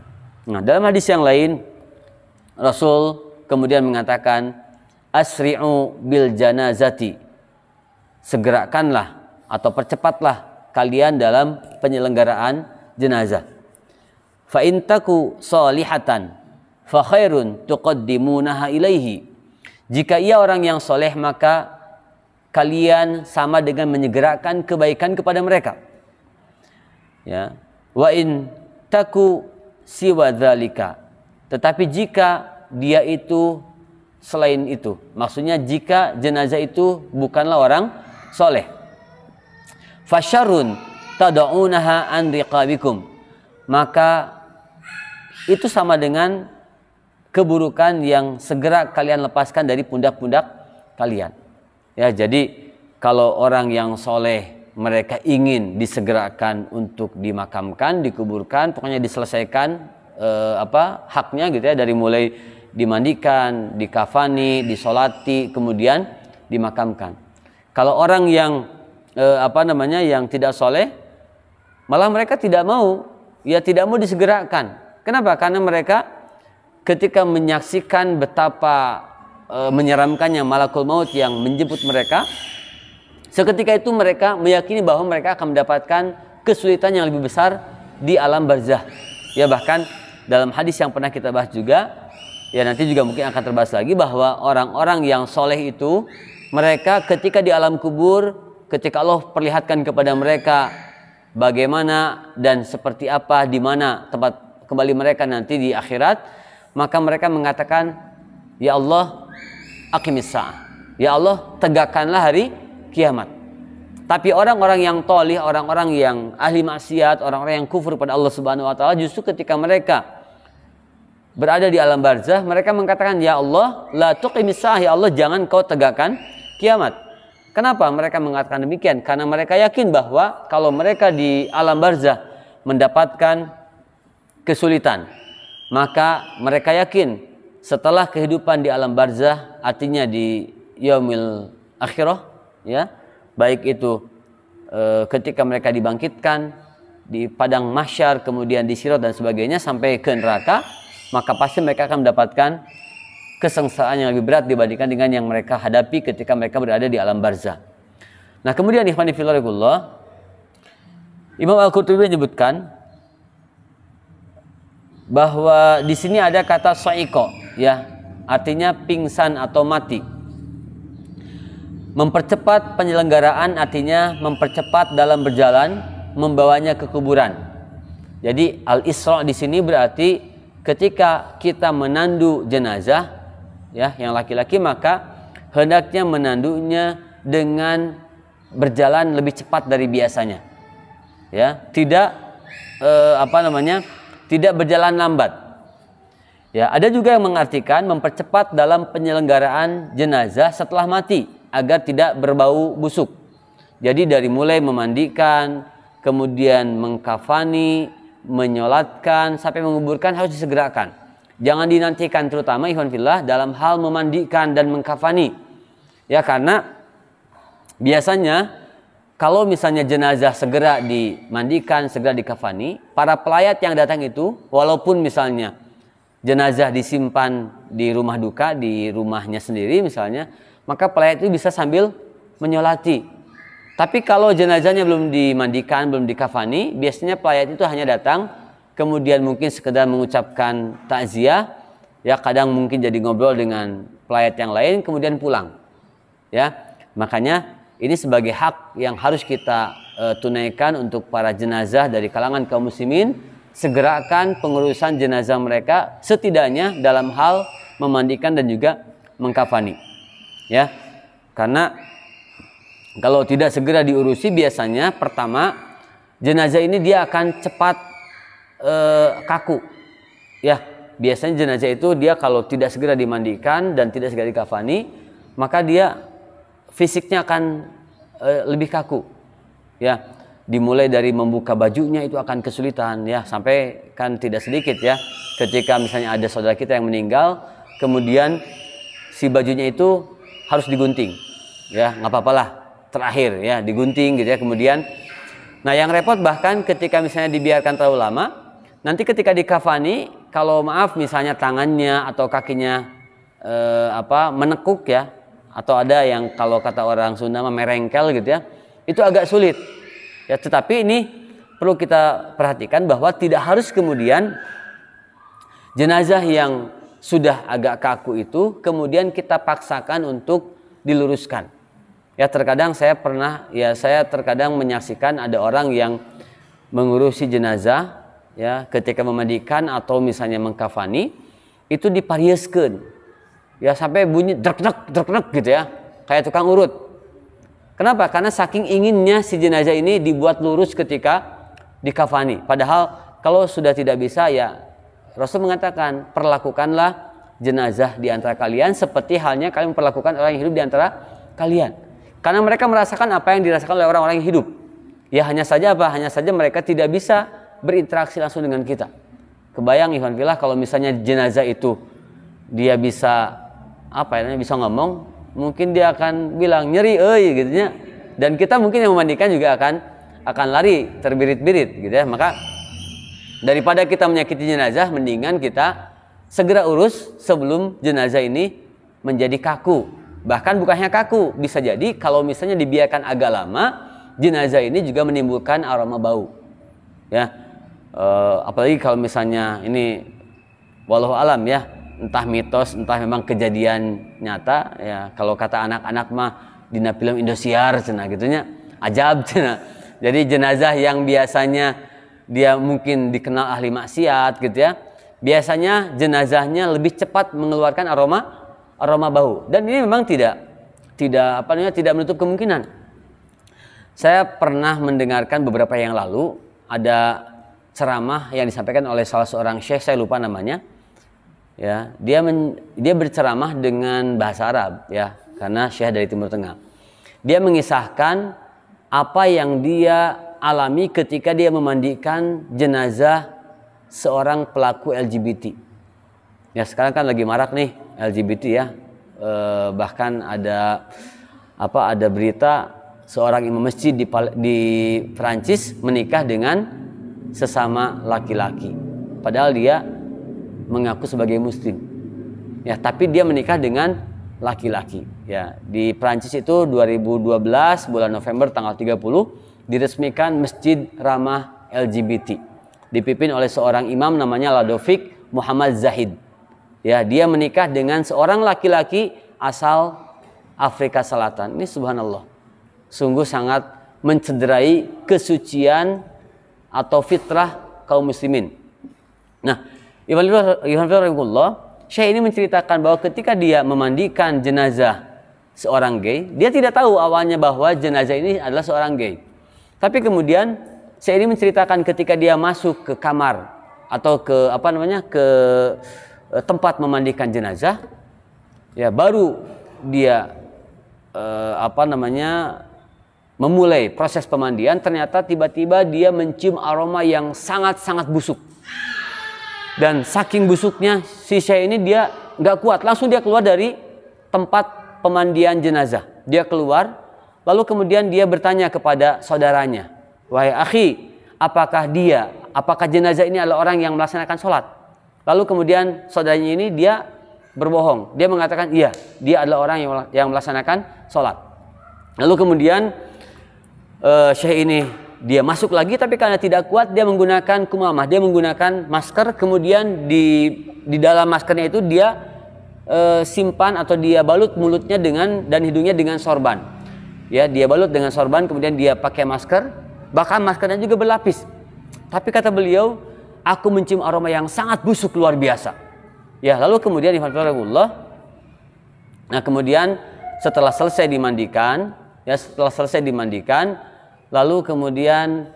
Nah, dalam hadis yang lain, Rasul kemudian mengatakan, asri'u bil janazati, segerakanlah atau percepatlah kalian dalam penyelenggaraan jenazah. Fa in taku salihatan fa khairun tuqaddimunaha ilaihi. Jika ia orang yang soleh, maka kalian sama dengan menyegerakan kebaikan kepada mereka. Ya. Wa in taku siwa dzalika. Tetapi jika dia itu selain itu, maksudnya jika jenazah itu bukanlah orang soleh, fasyarun tad'unaha an riqabikum, maka itu sama dengan keburukan yang segera kalian lepaskan dari pundak-pundak kalian. Ya, jadi kalau orang yang soleh, mereka ingin disegerakan untuk dimakamkan, dikuburkan, pokoknya diselesaikan haknya gitu ya, dari mulai dimandikan, dikafani, disolati, kemudian dimakamkan. Kalau orang yang yang tidak soleh, malah mereka tidak mau disegerakan. Kenapa? Karena mereka ketika menyaksikan betapa menyeramkannya malakul maut yang menjemput mereka, seketika itu mereka meyakini bahwa mereka akan mendapatkan kesulitan yang lebih besar di alam barzakh. Ya, bahkan dalam hadis yang pernah kita bahas juga, ya nanti juga mungkin akan terbahas lagi, bahwa orang-orang yang soleh itu, mereka ketika di alam kubur, ketika Allah perlihatkan kepada mereka bagaimana dan seperti apa, di mana tempat kembali mereka nanti di akhirat, maka mereka mengatakan, ya Allah, aqimis sa'ah, ya Allah, tegakkanlah hari kiamat. Tapi orang-orang yang tolih, orang-orang yang ahli maksiat, orang-orang yang kufur pada Allah Subhanahu wa taala, justru ketika mereka berada di alam barzakh, mereka mengatakan, ya Allah, la tuqimis sa'ah, ya Allah, jangan kau tegakkan kiamat. Kenapa mereka mengatakan demikian? Karena mereka yakin bahwa kalau mereka di alam barzakh mendapatkan kesulitan, maka mereka yakin setelah kehidupan di alam barzakh, artinya di yaumil akhirah, ya, baik itu ketika mereka dibangkitkan di padang mahsyar, kemudian di sirat dan sebagainya sampai ke neraka, maka pasti mereka akan mendapatkan kesengsaraan yang lebih berat dibandingkan dengan yang mereka hadapi ketika mereka berada di alam barzakh. Nah, kemudian ikhwani fillah, Imam Al-Qurtubi menyebutkan bahwa di sini ada kata sa'iqa, ya, artinya pingsan atau mati. Mempercepat penyelenggaraan artinya mempercepat dalam berjalan, membawanya ke kuburan. Jadi al-isra di sini berarti ketika kita menandu jenazah, ya, yang laki-laki, maka hendaknya menandunya dengan berjalan lebih cepat dari biasanya. Ya, tidak tidak berjalan lambat. Ya, ada juga yang mengartikan mempercepat dalam penyelenggaraan jenazah setelah mati agar tidak berbau busuk. Jadi dari mulai memandikan, kemudian mengkafani, menyolatkan sampai menguburkan harus disegerakan. Jangan dinantikan, terutama ikhwan fillah dalam hal memandikan dan mengkafani. Ya, karena biasanya kalau misalnya jenazah segera dimandikan, segera dikafani, para pelayat yang datang itu, walaupun misalnya jenazah disimpan di rumah duka, di rumahnya sendiri misalnya, maka pelayat itu bisa sambil menyolati. Tapi kalau jenazahnya belum dimandikan, belum dikafani, biasanya pelayat itu hanya datang, kemudian mungkin sekedar mengucapkan takziah, ya kadang mungkin jadi ngobrol dengan pelayat yang lain, kemudian pulang. Ya, makanya ini sebagai hak yang harus kita tunaikan untuk para jenazah dari kalangan kaum muslimin. Segerakan pengurusan jenazah mereka, setidaknya dalam hal memandikan dan juga mengkafani. Ya, karena kalau tidak segera diurusi, biasanya pertama jenazah ini dia akan cepat kaku. Ya, biasanya jenazah itu dia kalau tidak segera dimandikan dan tidak segera dikafani, maka dia fisiknya akan lebih kaku. Ya, dimulai dari membuka bajunya itu akan kesulitan, ya, sampai kan tidak sedikit ya ketika misalnya ada saudara kita yang meninggal, kemudian si bajunya itu harus digunting. Ya, nggak apa-apalah, terakhir ya digunting gitu ya. Kemudian nah yang repot bahkan ketika misalnya dibiarkan terlalu lama, nanti ketika dikafani, kalau maaf misalnya tangannya atau kakinya menekuk ya, atau ada yang kalau kata orang Sunda merengkel gitu ya, itu agak sulit ya. Tetapi ini perlu kita perhatikan bahwa tidak harus kemudian jenazah yang sudah agak kaku itu kemudian kita paksakan untuk diluruskan ya. Terkadang saya terkadang menyaksikan ada orang yang mengurusi jenazah ya, ketika memandikan atau misalnya mengkafani itu diparieskeun ya, sampai bunyi drek gitu ya, kayak tukang urut. Kenapa? Karena saking inginnya si jenazah ini dibuat lurus ketika dikafani. Padahal kalau sudah tidak bisa ya, Rasul mengatakan perlakukanlah jenazah di antara kalian seperti halnya kalian memperlakukan orang yang hidup di antara kalian. Karena mereka merasakan apa yang dirasakan oleh orang-orang yang hidup. Ya hanya saja mereka tidak bisa berinteraksi langsung dengan kita. Kebayang ikhwan fillah kalau misalnya jenazah itu dia bisa bisa ngomong, mungkin dia akan bilang nyeri gitu ya. Dan kita mungkin yang memandikan juga akan lari terbirit-birit gitu ya. Maka daripada kita menyakiti jenazah, mendingan kita segera urus sebelum jenazah ini menjadi kaku. Bahkan bukannya kaku, bisa jadi kalau misalnya dibiarkan agak lama, jenazah ini juga menimbulkan aroma bau. Ya, apalagi kalau misalnya ini wallahu alam ya, entah mitos, entah memang kejadian nyata ya. Kalau kata anak-anak mah dina film Indosiar cenah gitunya, ajab cenah. Jadi jenazah yang biasanya dia mungkin dikenal ahli maksiat gitu ya, biasanya jenazahnya lebih cepat mengeluarkan aroma bau. Dan ini memang tidak menutup kemungkinan. Saya pernah mendengarkan beberapa yang lalu ada ceramah yang disampaikan oleh salah seorang syekh, saya lupa namanya. Ya, dia berceramah dengan bahasa Arab ya, karena syekh dari Timur Tengah. Dia mengisahkan apa yang dia alami ketika dia memandikan jenazah seorang pelaku LGBT. Ya, sekarang kan lagi marak nih LGBT ya. Bahkan ada berita seorang imam masjid di Perancis menikah dengan sesama laki-laki. Padahal dia mengaku sebagai muslim. Ya, tapi dia menikah dengan laki-laki. Ya, di Perancis itu 2012 bulan November tanggal 30 diresmikan Masjid Ramah LGBT. Dipimpin oleh seorang imam namanya Ladovik Muhammad Zahid. Ya, dia menikah dengan seorang laki-laki asal Afrika Selatan. Ini subhanallah. Sungguh sangat mencederai kesucian atau fitrah kaum muslimin. Nah, Syekh ini menceritakan bahwa ketika dia memandikan jenazah seorang gay, dia tidak tahu awalnya bahwa jenazah ini adalah seorang gay. Tapi kemudian Syekh ini menceritakan ketika dia masuk ke kamar atau ke tempat memandikan jenazah, ya baru dia memulai proses pemandian, ternyata tiba-tiba dia mencium aroma yang sangat-sangat busuk. Dan saking busuknya si Syekh ini, dia nggak kuat, langsung dia keluar dari tempat pemandian jenazah. Dia keluar, lalu kemudian dia bertanya kepada saudaranya, wahai akhi, apakah jenazah ini adalah orang yang melaksanakan sholat? Lalu kemudian saudaranya ini dia berbohong, dia mengatakan iya, dia adalah orang yang melaksanakan sholat. Lalu kemudian Syekh ini dia masuk lagi, tapi karena tidak kuat dia menggunakan kumamah, dia menggunakan masker, kemudian di dalam maskernya itu dia simpan atau dia balut mulutnya dan hidungnya dengan sorban. Ya, dia balut dengan sorban, kemudian dia pakai masker, bahkan maskernya juga berlapis. Tapi kata beliau, aku mencium aroma yang sangat busuk luar biasa. Ya, lalu kemudian nah kemudian setelah selesai dimandikan, lalu kemudian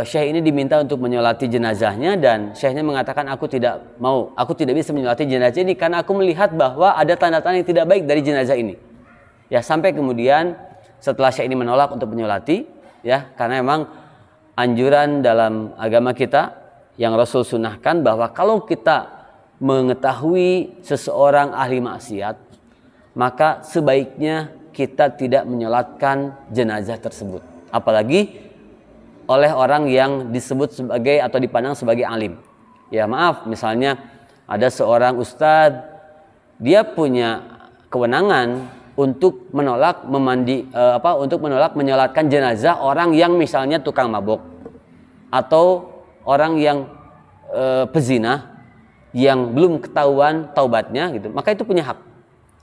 Syekh ini diminta untuk menyolati jenazahnya, dan Syekhnya mengatakan aku tidak bisa menyolati jenazah ini karena aku melihat bahwa ada tanda-tanda yang tidak baik dari jenazah ini. Ya, sampai kemudian setelah Syekh ini menolak untuk menyolati, ya, karena memang anjuran dalam agama kita yang Rasul sunnahkan bahwa kalau kita mengetahui seseorang ahli maksiat, maka sebaiknya kita tidak menyolatkan jenazah tersebut, apalagi oleh orang yang disebut sebagai atau dipandang sebagai alim. Ya, maaf, misalnya ada seorang ustadz, dia punya kewenangan untuk menolak menyolatkan jenazah orang yang misalnya tukang mabuk atau orang yang pezina yang belum ketahuan taubatnya gitu, maka itu punya hak.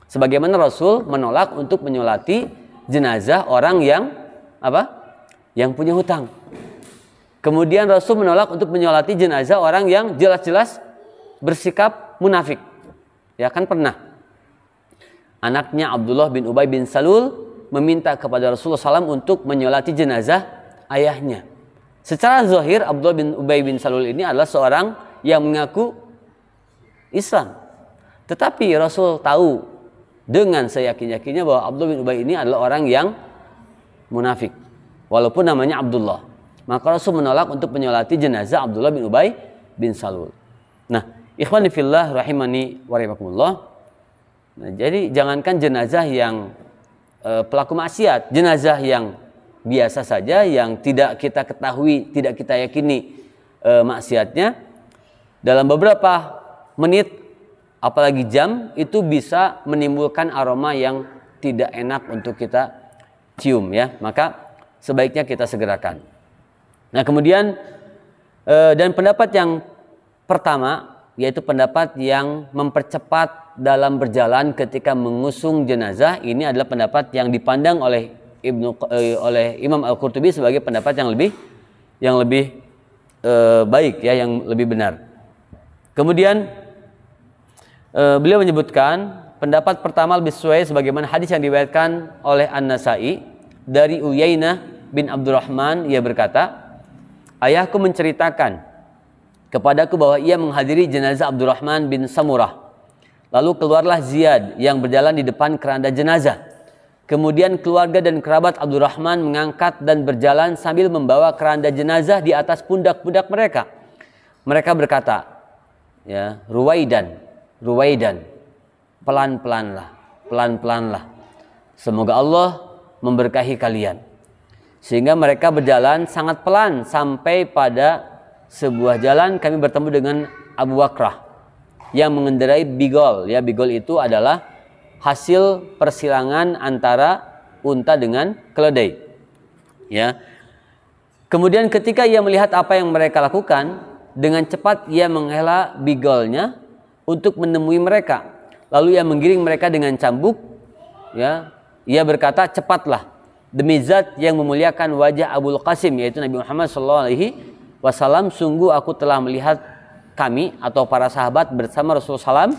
Sebagaimana Rasul menolak untuk menyolati jenazah orang yang punya hutang. Kemudian Rasul menolak untuk menyolati jenazah orang yang jelas-jelas bersikap munafik. Ya, kan pernah anaknya Abdullah bin Ubay bin Salul meminta kepada Rasulullah SAW untuk menyolati jenazah ayahnya. Secara zahir Abdullah bin Ubay bin Salul ini adalah seorang yang mengaku Islam. Tetapi Rasul tahu dengan seyakin-yakinnya bahwa Abdullah bin Ubay ini adalah orang yang munafik, walaupun namanya Abdullah. Maka Rasul menolak untuk menyolati jenazah Abdullah bin Ubay bin Salul. Nah, ikhwani fillah rahimani wa rahimakumullah. Nah, jadi jangankan jenazah yang pelaku maksiat, jenazah yang biasa saja yang tidak kita ketahui, tidak kita yakini maksiatnya, dalam beberapa menit apalagi jam itu bisa menimbulkan aroma yang tidak enak untuk kita cium, ya. Maka sebaiknya kita segerakan. Nah, kemudian dan pendapat yang pertama, yaitu pendapat yang mempercepat dalam berjalan ketika mengusung jenazah, ini adalah pendapat yang dipandang oleh Imam Al-Qurtubi sebagai pendapat yang lebih baik, ya, yang lebih benar. Kemudian beliau menyebutkan pendapat pertama lebih sesuai sebagaimana hadis yang diriwayatkan oleh An-Nasa'i dari Uyainah bin Abdurrahman. Ia berkata, ayahku menceritakan kepadaku bahwa ia menghadiri jenazah Abdurrahman bin Samurah. Lalu keluarlah Ziyad yang berjalan di depan keranda jenazah. Kemudian keluarga dan kerabat Abdurrahman mengangkat dan berjalan sambil membawa keranda jenazah di atas pundak-pundak mereka. Mereka berkata, ya, Ruwaidan, pelan-pelanlah. Semoga Allah memberkahi kalian. Sehingga mereka berjalan sangat pelan sampai pada sebuah jalan kami bertemu dengan Abu Bakrah yang mengendarai bigol. Ya, bigol itu adalah hasil persilangan antara unta dengan keledai. Ya. Kemudian ketika ia melihat apa yang mereka lakukan, dengan cepat ia menghela bigolnya untuk menemui mereka. Lalu ia menggiring mereka dengan cambuk. Ya, ia berkata, cepatlah. Demi zat yang memuliakan wajah Abul Qasim, yaitu Nabi Muhammad SAW, sungguh aku telah melihat kami atau para sahabat bersama Rasulullah SAW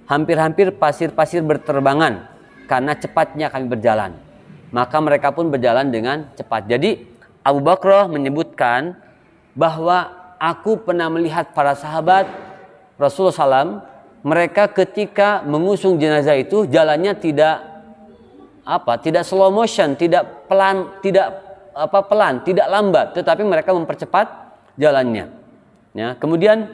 hampir-hampir pasir-pasir berterbangan karena cepatnya kami berjalan. Maka mereka pun berjalan dengan cepat. Jadi Abu Bakrah menyebutkan bahwa aku pernah melihat para sahabat Rasulullah SAW, mereka ketika mengusung jenazah itu jalannya tidak slow motion, tidak pelan, tidak lambat, tetapi mereka mempercepat jalannya. Ya, kemudian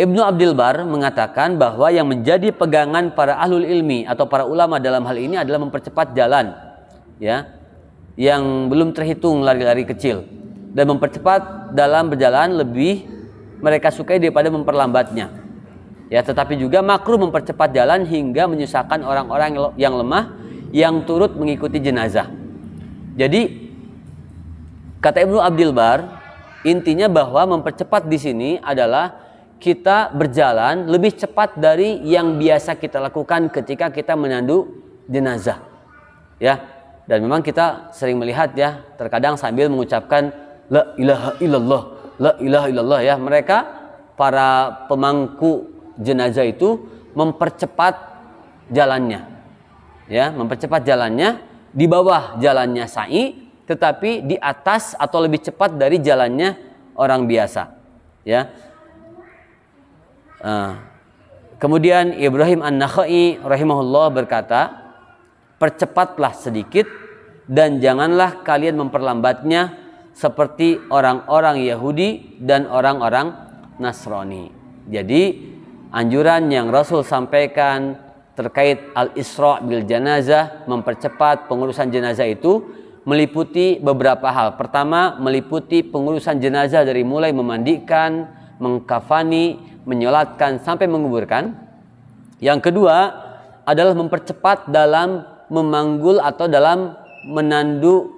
Ibnu Abdul Bar mengatakan bahwa yang menjadi pegangan para ahlul ilmi atau para ulama dalam hal ini adalah mempercepat jalan, ya, yang belum terhitung lari-lari kecil, dan mempercepat dalam berjalan lebih mereka sukai daripada memperlambatnya. Ya, tetapi juga makruh mempercepat jalan hingga menyusahkan orang-orang yang lemah yang turut mengikuti jenazah. Jadi kata Ibnu Abdul Bar, intinya bahwa mempercepat di sini adalah kita berjalan lebih cepat dari yang biasa kita lakukan ketika kita menandu jenazah. Ya, dan memang kita sering melihat, ya, terkadang sambil mengucapkan la ilaha illallah, la ilaha illallah, ya. Mereka para pemangku jenazah itu mempercepat jalannya. Ya, mempercepat jalannya di bawah jalannya sa'i, tetapi di atas atau lebih cepat dari jalannya orang biasa. Ya. Kemudian Ibrahim An-Nakhai rahimahullah berkata, percepatlah sedikit dan janganlah kalian memperlambatnya seperti orang-orang Yahudi dan orang-orang Nasrani. Jadi anjuran yang Rasul sampaikan terkait al-isra' bil janazah, mempercepat pengurusan jenazah itu meliputi beberapa hal. Pertama, meliputi pengurusan jenazah dari mulai memandikan, mengkafani, menyolatkan sampai menguburkan. Yang kedua adalah mempercepat dalam memanggul atau dalam menandu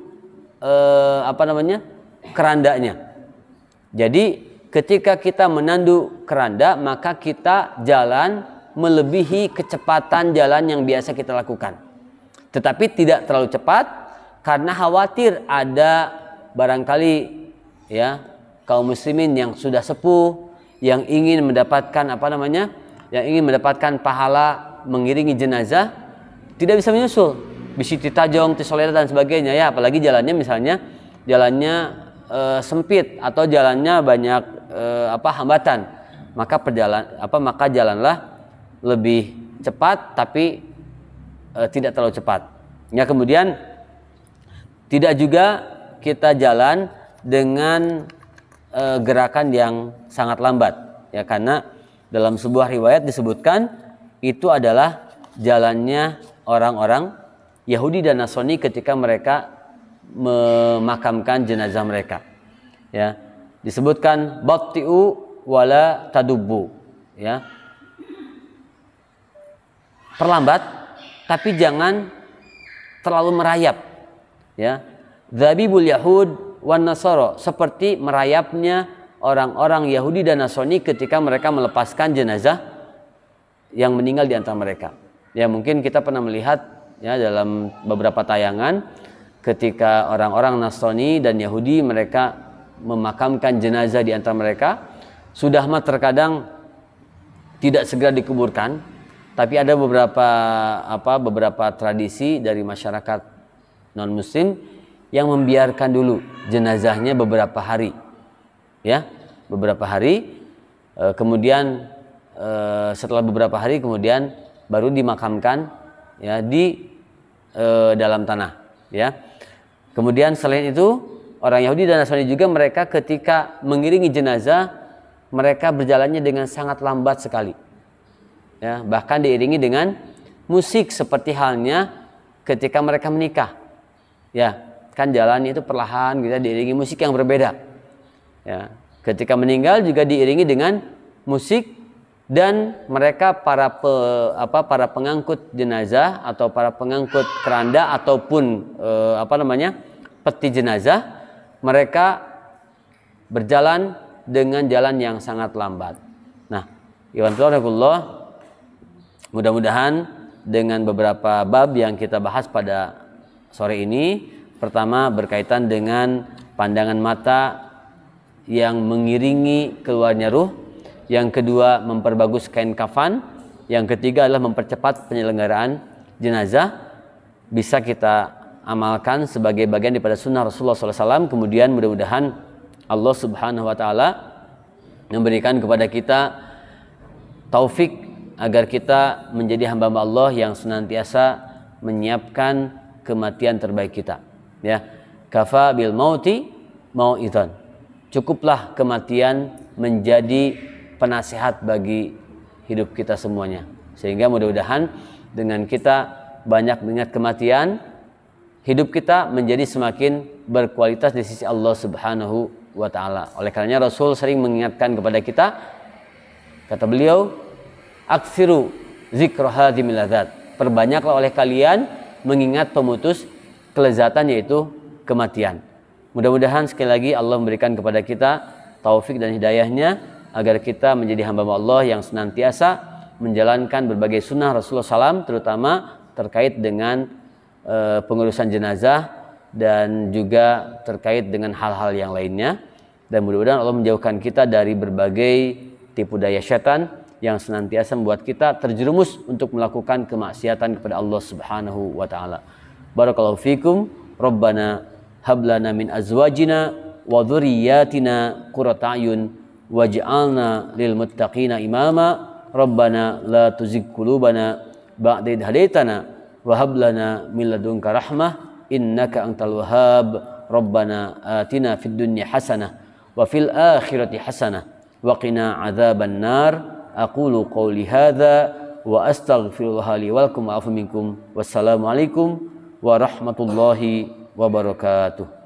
kerandanya. Jadi ketika kita menandu keranda, maka kita jalan melebihi kecepatan jalan yang biasa kita lakukan. Tetapi tidak terlalu cepat karena khawatir ada barangkali, ya, kaum muslimin yang sudah sepuh yang ingin mendapatkan yang ingin mendapatkan pahala mengiringi jenazah, tidak bisa menyusul, bisi titajong, tisolera dan sebagainya, ya, apalagi jalannya misalnya jalannya sempit atau jalannya banyak hambatan, maka jalanlah lebih cepat tapi tidak terlalu cepat. Ya, kemudian tidak juga kita jalan dengan gerakan yang sangat lambat, ya, karena dalam sebuah riwayat disebutkan itu adalah jalannya orang-orang Yahudi dan Nasrani ketika mereka memakamkan jenazah mereka. Ya, disebutkan batti'u wala tadubbu, ya, perlambat tapi jangan terlalu merayap, ya. Dzabibul Yahud wan Nasara, seperti merayapnya orang-orang Yahudi dan Nasrani ketika mereka melepaskan jenazah yang meninggal di antara mereka. Ya, mungkin kita pernah melihat, ya, dalam beberapa tayangan ketika orang-orang Nasrani dan Yahudi mereka memakamkan jenazah di antara mereka, sudah mah terkadang tidak segera dikuburkan, tapi ada beberapa tradisi dari masyarakat non muslim yang membiarkan dulu jenazahnya beberapa hari, ya, beberapa hari, kemudian setelah beberapa hari kemudian baru dimakamkan, ya, di dalam tanah, ya. Kemudian selain itu orang Yahudi dan Nasrani juga mereka ketika mengiringi jenazah mereka berjalannya dengan sangat lambat sekali, ya, bahkan diiringi dengan musik seperti halnya ketika mereka menikah, ya. Kan jalannya itu perlahan, kita diiringi musik yang berbeda, ya. Ketika meninggal juga diiringi dengan musik, dan mereka para pengangkut jenazah atau para pengangkut keranda ataupun peti jenazah, mereka berjalan dengan jalan yang sangat lambat. Nah, mudah-mudahan dengan beberapa bab yang kita bahas pada sore ini, pertama berkaitan dengan pandangan mata yang mengiringi keluarnya ruh, yang kedua memperbagus kain kafan, yang ketiga adalah mempercepat penyelenggaraan jenazah, bisa kita amalkan sebagai bagian daripada sunnah Rasulullah SAW. Kemudian mudah-mudahan Allah Subhanahu Wa Taala memberikan kepada kita taufik agar kita menjadi hamba Allah yang senantiasa menyiapkan kematian terbaik kita. Ya, kafa bil mauti mau'idan. Cukuplah kematian menjadi penasehat bagi hidup kita semuanya. Sehingga mudah-mudahan dengan kita banyak mengingat kematian, hidup kita menjadi semakin berkualitas di sisi Allah Subhanahu wa taala. Oleh karenanya Rasul sering mengingatkan kepada kita, kata beliau, "Aktsiru dzikra hadhimil ladzat." Perbanyaklah oleh kalian mengingat pemutus kelezatan, yaitu kematian. Mudah-mudahan sekali lagi Allah memberikan kepada kita taufik dan hidayahnya agar kita menjadi hamba Allah yang senantiasa menjalankan berbagai sunnah Rasulullah SAW, terutama terkait dengan pengurusan jenazah dan juga terkait dengan hal-hal yang lainnya. Dan mudah-mudahan Allah menjauhkan kita dari berbagai tipu daya syaitan yang senantiasa membuat kita terjerumus untuk melakukan kemaksiatan kepada Allah Subhanahu wa taala. Barakallahu fikum. Rabbana hablana min azwajina wa dzurriyyatina qurrata a'yun waj'alna lil muttaqina imama. Rabbana la tuzigh qulubana ba'da idh hadaitana wa hab lana min ladunka rahmah innaka antal wahhab. Rabbana atina fid dunya hasanah wa fil akhirati hasanah wa qina adzaban nar. Aqulu qawli hadza wa astaghfirullaha li wa lakum wa afu minkum. Wassalamu alaikum warahmatullahi wabarakatuh.